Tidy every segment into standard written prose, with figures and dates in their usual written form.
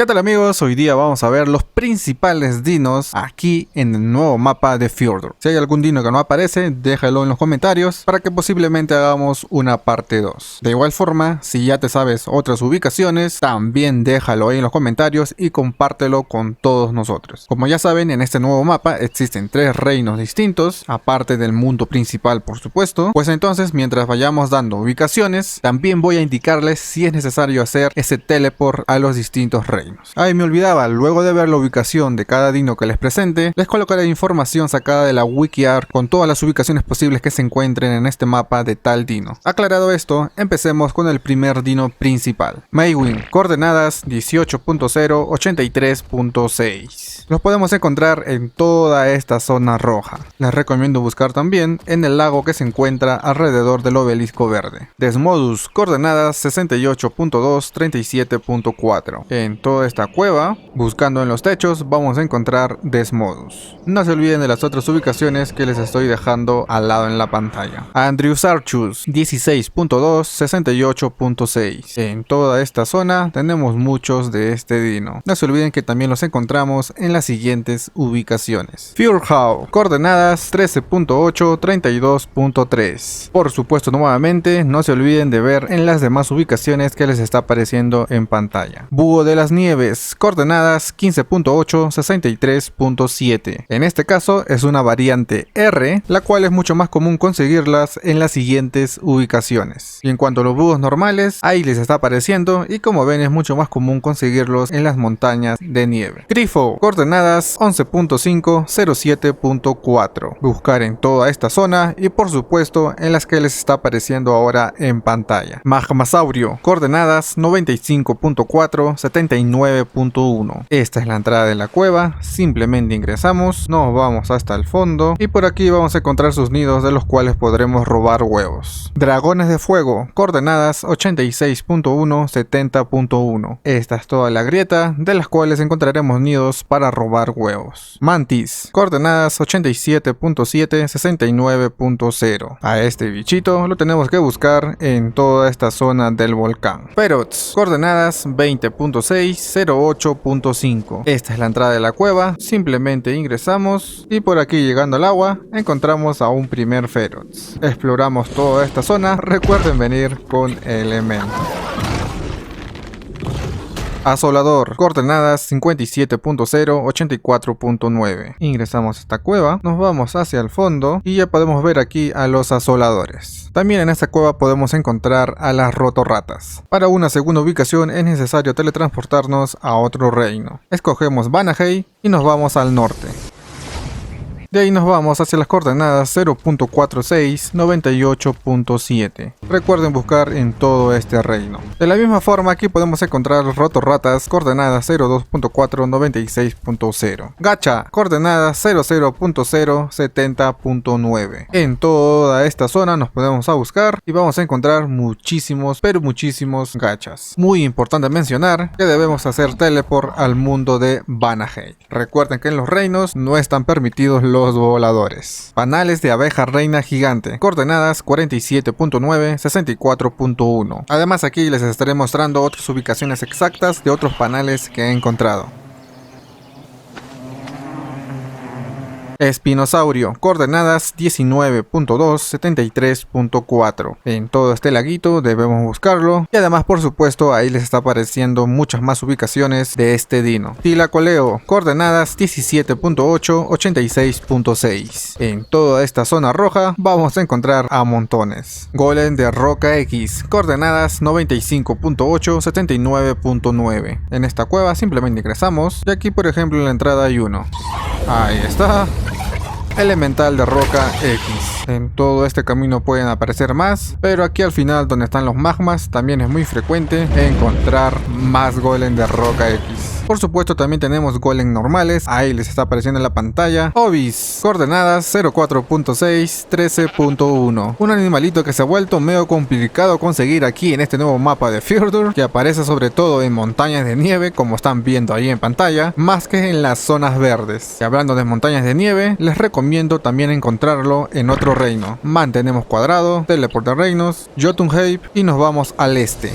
¿Qué tal amigos? Hoy día vamos a ver los principales dinos aquí en el nuevo mapa de Fjordur. Si hay algún dino que no aparece, déjalo en los comentarios para que posiblemente hagamos una parte 2. De igual forma, si ya te sabes otras ubicaciones, también déjalo ahí en los comentarios y compártelo con todos nosotros. Como ya saben, en este nuevo mapa existen 3 reinos distintos, aparte del mundo principal por supuesto. Pues entonces, mientras vayamos dando ubicaciones, también voy a indicarles si es necesario hacer ese teleport a los distintos reinos. Ay, me olvidaba, luego de ver la ubicación de cada dino que les presente, les colocaré información sacada de la WikiArt con todas las ubicaciones posibles que se encuentren en este mapa de tal dino. Aclarado esto, empecemos con el primer dino principal. Maywin, coordenadas 18.0, 83.6. Los podemos encontrar en toda esta zona roja. Les recomiendo buscar también en el lago que se encuentra alrededor del obelisco verde. Desmodus, coordenadas 68.2, 37.4. En toda esta cueva, buscando en los techos, vamos a encontrar Desmodus. No se olviden de las otras ubicaciones que les estoy dejando al lado en la pantalla. Andrews Archus 16.2, 68.6. En toda esta zona tenemos muchos de este dino. No se olviden que también los encontramos en las siguientes ubicaciones. Fjordhow, coordenadas 13.8, 32.3. Por supuesto, nuevamente, no se olviden de ver en las demás ubicaciones que les está apareciendo en pantalla. Búho de las Nieves, coordenadas 15.8, 63.7. En este caso es una variante R, la cual es mucho más común conseguirlas en las siguientes ubicaciones. Y en cuanto a los búhos normales, ahí les está apareciendo y como ven es mucho más común conseguirlos en las montañas de nieve. Grifo, coordenadas 11.5, 07.4. Buscar en toda esta zona y por supuesto en las que les está apareciendo ahora en pantalla. Magmasaurio, coordenadas 95.4, 79.1. Esta es la entrada de la cueva, simplemente ingresamos, nos vamos hasta el fondo y por aquí vamos a encontrar sus nidos de los cuales podremos robar huevos. Dragones de fuego, coordenadas 86.1, 70.1. Esta es toda la grieta de las cuales encontraremos nidos para robar huevos. Mantis, coordenadas 87.7, 69.0. A este bichito lo tenemos que buscar en toda esta zona del volcán. Ferox, coordenadas 20.6, 08.5. Esta es la entrada de la cueva, simplemente ingresamos y por aquí llegando al agua encontramos a un primer Ferox. Exploramos toda esta zona, recuerden venir con elemento. Asolador, coordenadas 57.0, 84.9. Ingresamos a esta cueva, nos vamos hacia el fondo y ya podemos ver aquí a los asoladores. También en esta cueva podemos encontrar a las rotorratas. Para una segunda ubicación es necesario teletransportarnos a otro reino. Escogemos Vanaheim y nos vamos al norte. De ahí nos vamos hacia las coordenadas 0.46, 98.7. Recuerden buscar en todo este reino. De la misma forma aquí podemos encontrar rotorratas coordenadas 02.4, 96.0. Gacha, coordenadas 00.0, 70.9. En toda esta zona nos podemos a buscar y vamos a encontrar muchísimos, pero muchísimos gachas. Muy importante mencionar que debemos hacer teleport al mundo de Vanaheim. Recuerden que en los reinos no están permitidos los voladores. Panales de abeja reina gigante, coordenadas 47.9, 64.1. Además aquí les estaré mostrando otras ubicaciones exactas de otros panales que he encontrado. Espinosaurio, coordenadas 19.2, 73.4. En todo este laguito debemos buscarlo y además por supuesto ahí les está apareciendo muchas más ubicaciones de este dino. Tilacoleo, coordenadas 17.8, 86.6. En toda esta zona roja vamos a encontrar a montones. Golem de roca X, coordenadas 95.8, 79.9. En esta cueva simplemente ingresamos y aquí por ejemplo en la entrada hay uno. Ahí está. Elemental de roca X. En todo este camino pueden aparecer más, pero aquí al final donde están los magmas también es muy frecuente encontrar más golem de roca X. Por supuesto también tenemos golem normales, ahí les está apareciendo en la pantalla. Obis, coordenadas 04.6, 13.1. Un animalito que se ha vuelto medio complicado conseguir aquí en este nuevo mapa de Fjordur, que aparece sobre todo en montañas de nieve, como están viendo ahí en pantalla, más que en las zonas verdes. Y hablando de montañas de nieve, les recomiendo también encontrarlo en otro reino. Mantenemos cuadrado, teleport de reinos, Jotunheim y nos vamos al este.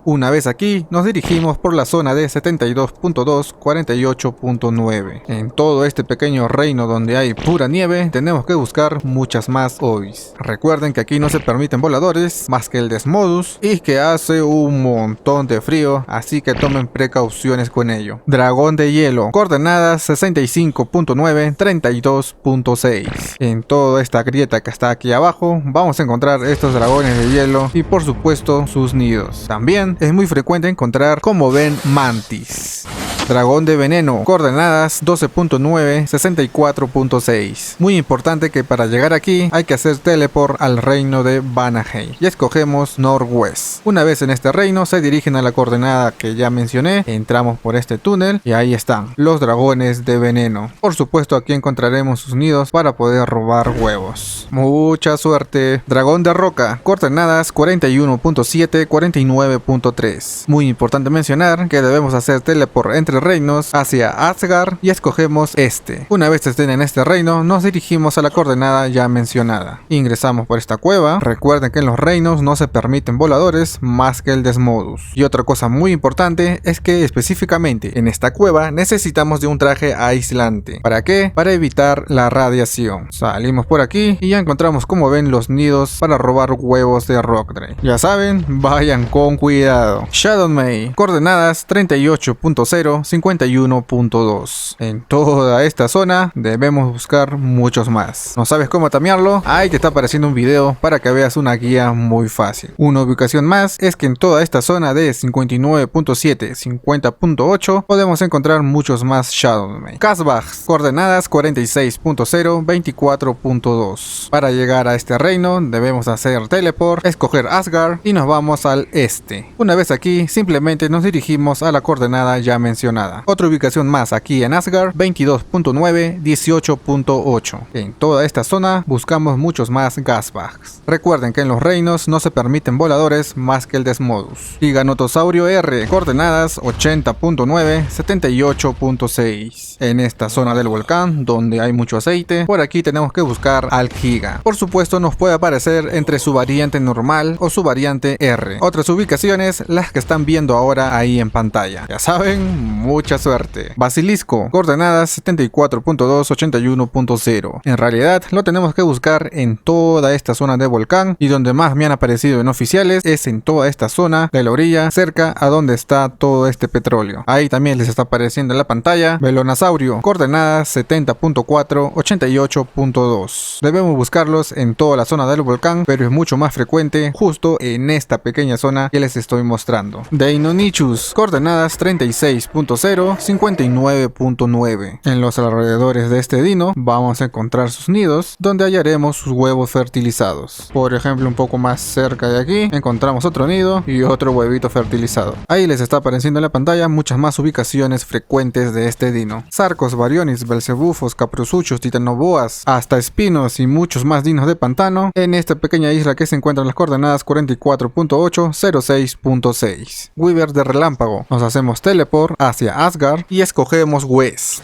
Una vez aquí, nos dirigimos por la zona de 72.2, 48.9. En todo este pequeño reino donde hay pura nieve, tenemos que buscar muchas más obis. Recuerden que aquí no se permiten voladores, más que el Desmodus, y que hace un montón de frío, así que tomen precauciones con ello. Dragón de hielo, coordenadas 65.9, 32.6. En toda esta grieta que está aquí abajo, vamos a encontrar estos dragones de hielo y por supuesto sus nidos. También es muy frecuente encontrar, como ven, mantis. Dragón de veneno, coordenadas 12.9, 64.6. Muy importante que para llegar aquí hay que hacer teleport al reino de Vanaheim y escogemos Northwest. Una vez en este reino se dirigen a la coordenada que ya mencioné, entramos por este túnel y ahí están los dragones de veneno. Por supuesto aquí encontraremos sus nidos para poder robar huevos. Mucha suerte. Dragón de roca, coordenadas 41.7, 49.3. Muy importante mencionar que debemos hacer teleport entre reinos hacia Asgard y escogemos este. Una vez estén en este reino, nos dirigimos a la coordenada ya mencionada. Ingresamos por esta cueva. Recuerden que en los reinos no se permiten voladores más que el Desmodus. Y otra cosa muy importante es que específicamente en esta cueva necesitamos de un traje aislante. ¿Para qué? Para evitar la radiación. Salimos por aquí y ya encontramos, como ven, los nidos para robar huevos de Rockdrake. Ya saben, vayan con cuidado. Shadowmay, coordenadas 38.0, 51.2. En toda esta zona debemos buscar muchos más. ¿No sabes cómo tamearlo? Ahí te está apareciendo un video para que veas una guía muy fácil. Una ubicación más es que en toda esta zona de 59.7, 50.8 podemos encontrar muchos más Shadowmay. Casbah, coordenadas 46.0, 24.2. Para llegar a este reino debemos hacer teleport, escoger Asgard y nos vamos al este. Una vez aquí simplemente nos dirigimos a la coordenada ya mencionada. Otra ubicación más aquí en Asgard, 22.9, 18.8. En toda esta zona buscamos muchos más Gasbags. Recuerden que en los reinos no se permiten voladores más que el Desmodus. Giganotosaurio R, coordenadas 80.9, 78.6. En esta zona del volcán donde hay mucho aceite, por aquí tenemos que buscar al Giga. Por supuesto nos puede aparecer entre su variante normal o su variante R. Otras ubicaciones las que están viendo ahora ahí en pantalla. Ya saben, mucha suerte. Basilisco, coordenadas 74.2, 81.0. En realidad lo tenemos que buscar en toda esta zona de volcán y donde más me han aparecido en oficiales es en toda esta zona de la orilla cerca a donde está todo este petróleo. Ahí también les está apareciendo en la pantalla. Velonosaurio, coordenadas 70.4, 88.2. Debemos buscarlos en toda la zona del volcán, pero es mucho más frecuente justo en esta pequeña zona que les estoy mostrando. Deinonychus, coordenadas 36.0, 59.9. En los alrededores de este dino vamos a encontrar sus nidos donde hallaremos sus huevos fertilizados. Por ejemplo, un poco más cerca de aquí encontramos otro nido y otro huevito fertilizado. Ahí les está apareciendo en la pantalla muchas más ubicaciones frecuentes de este dino. Sarcos, Barionis, Belzebufos, Caprosuchos, Titanoboas, hasta espinos y muchos más dinos de pantano en esta pequeña isla que se encuentra en las coordenadas 44.8, 06.6. Weaver de relámpago. Nos hacemos teleport hacia Asgard y escogemos West.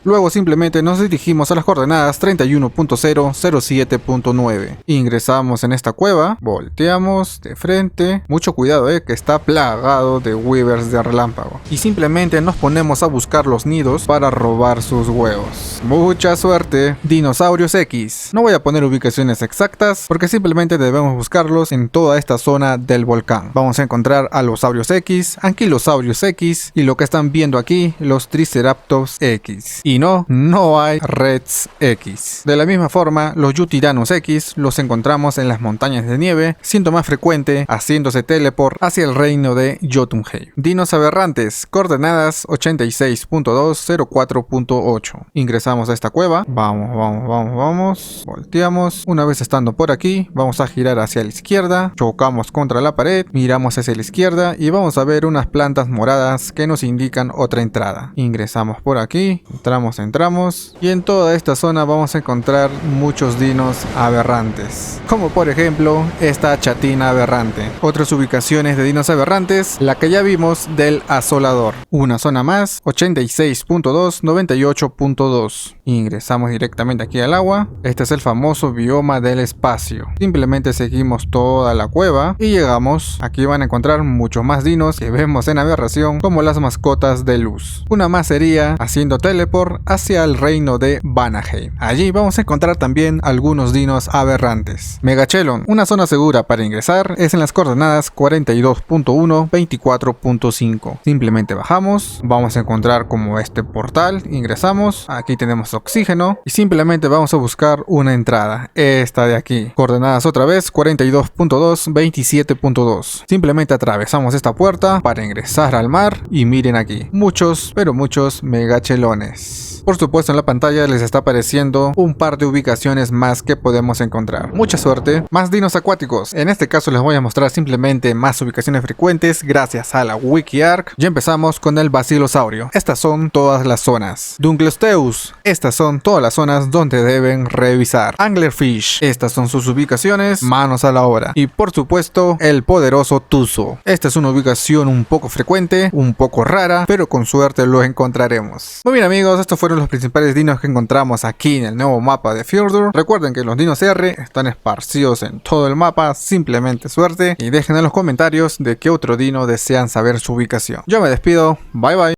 Luego simplemente nos dirigimos a las coordenadas 31.0, 07.9. Ingresamos en esta cueva, volteamos de frente. Mucho cuidado, que está plagado de Weavers de relámpago. Y simplemente nos ponemos a buscar los nidos para robar sus huevos. Mucha suerte. Dinosaurios X. No voy a poner ubicaciones exactas porque simplemente debemos buscarlos en toda esta zona del volcán. Vamos a encontrar a los Saurios X, Anquilosaurios X y lo que están viendo aquí, los Triceratops X. Y no hay Reds X. De la misma forma, los Yutiranos X los encontramos en las montañas de nieve, siendo más frecuente haciéndose teleport hacia el reino de Jotunheim. Dinos aberrantes, coordenadas 86.2, 04.8. Ingresamos a esta cueva, vamos, volteamos. Una vez estando por aquí, vamos a girar hacia la izquierda, chocamos contra la pared, miramos hacia la izquierda y vamos a ver unas plantas moradas que nos indican otra entrada. Ingresamos por aquí, entramos y en toda esta zona vamos a encontrar muchos dinos aberrantes, como por ejemplo esta chatina aberrante. Otras ubicaciones de dinos aberrantes, la que ya vimos del asolador. Una zona más, 86.2, 98.2. Ingresamos directamente aquí al agua. Este es el famoso bioma del espacio. Simplemente seguimos toda la cueva y llegamos. Aquí van a encontrar muchos más dinos que vemos en Aberración, como las mascotas de luz. Una más sería haciendo teleport hacia el reino de Vanaheim. Allí vamos a encontrar también algunos dinos aberrantes. Megachelon, una zona segura para ingresar es en las coordenadas 42.1, 24.5. Simplemente bajamos, vamos a encontrar como este portal, ingresamos, aquí tenemos oxígeno y simplemente vamos a buscar una entrada, esta de aquí. Coordenadas otra vez 42.2, 27.2. Simplemente atravesamos esta puerta para ingresar al mar y miren aquí, muchos, pero muchos megachelones. Por supuesto en la pantalla les está apareciendo un par de ubicaciones más que podemos encontrar. Mucha suerte. Más dinos acuáticos. En este caso les voy a mostrar simplemente más ubicaciones frecuentes gracias a la WikiArk. Ya empezamos con el Basilosaurus. Estas son todas las zonas. Dunkleosteus. Estas son todas las zonas donde deben revisar. Anglerfish. Estas son sus ubicaciones. Manos a la obra. Y por supuesto el poderoso Tuzo. Esta es una ubicación un poco frecuente, un poco rara, pero con suerte lo encontraremos. Muy bien amigos, estos fueron los principales dinos que encontramos aquí en el nuevo mapa de Fjordur. Recuerden que los dinos R están esparcidos en todo el mapa, simplemente suerte, y dejen en los comentarios de qué otro dino desean saber su ubicación. Yo me despido, bye bye.